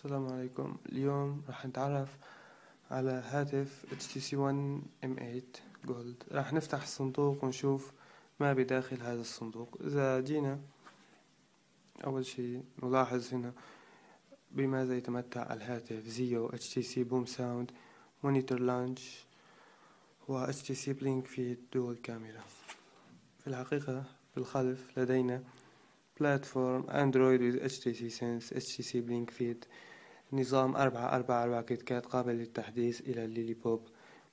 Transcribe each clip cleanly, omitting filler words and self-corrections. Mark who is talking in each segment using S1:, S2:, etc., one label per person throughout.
S1: السلام عليكم. اليوم راح نتعرف على هاتف HTC One M8 Gold. راح نفتح الصندوق ونشوف ما بداخل هذا الصندوق. إذا جينا أول شيء نلاحظ هنا بماذا يتمتع الهاتف: زيو، HTC Boom Sound، مونيتور لانش، و HTC Blink Feed دول كاميرا. في الحقيقة في الخلف لدينا بلاتفورم أندرويد with HTC Sense، HTC Blink Feed، نظام 444 كيت كات قابل للتحديث إلى الليلي بوب،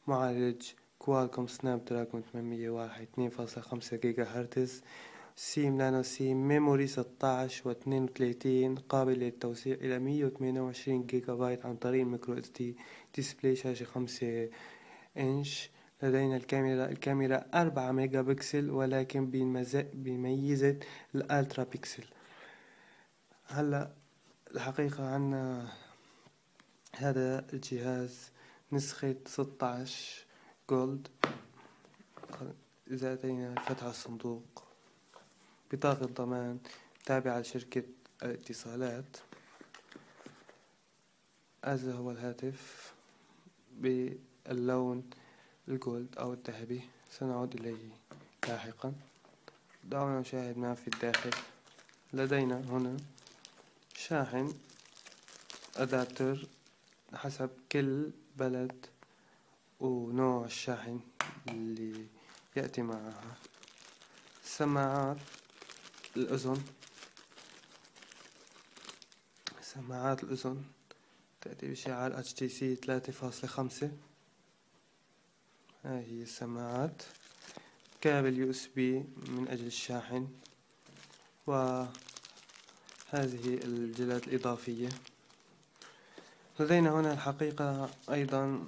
S1: معالج كوالكوم سناب دراجون 801 2.5 جيجا هرتز، سيم نانو سيم، ميموري 16 و32 قابل للتوسيع إلى 128 جيجا بايت عن طريق الميكرو اس دي. ديسبلاي شاشة 5 إنش. لدينا الكاميرا 4 ميجا بكسل ولكن بميزة الألترا بكسل. هلا الحقيقة عنا هذا الجهاز نسخة 16 جولد. إذا أتينا فتح الصندوق، بطاقة ضمان تابعة لشركة الاتصالات. هذا هو الهاتف باللون الجولد أو الذهبي، سنعود إليه لاحقا. دعونا نشاهد ما في الداخل. لدينا هنا شاحن أدابتر حسب كل بلد ونوع الشاحن اللي يأتي معها. سماعات الأذن تأتي بشعار HTC 3.5. هذه هي السماعات. كابل USB من أجل الشاحن، وهذه الجلات الإضافية. لدينا هنا الحقيقة أيضا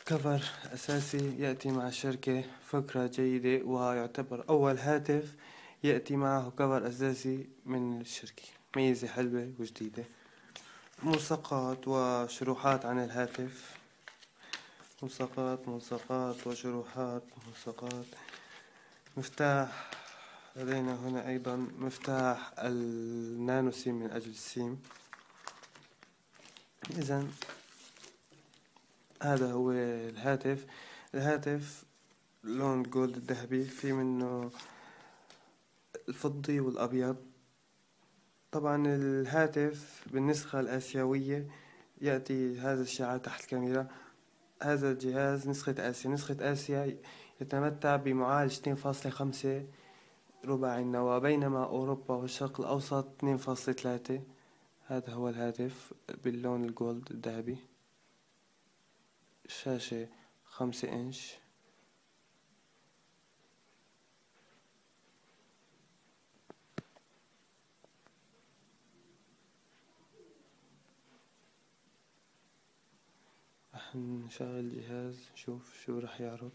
S1: كفر أساسي يأتي مع الشركة، فكرة جيدة، ويعتبر أول هاتف يأتي معه كفر أساسي من الشركة. ميزة حلوة وجديدة. ملصقات وشروحات عن الهاتف. ملصقات وشروحات. مفتاح. لدينا هنا أيضا مفتاح النانو سيم من أجل السيم. إذن هذا هو الهاتف لون جولد الذهبي، في منه الفضي والأبيض. طبعا الهاتف بالنسخة الآسيوية يأتي هذا الشعار تحت الكاميرا. هذا الجهاز نسخة آسيا يتمتع بمعالج 2.5 رباعي النواة، بينما أوروبا والشرق الأوسط 2.3. هذا هو الهاتف باللون الجولد الذهبي. شاشة 5 إنش. رح نشغل الجهاز نشوف شو رح يعرض.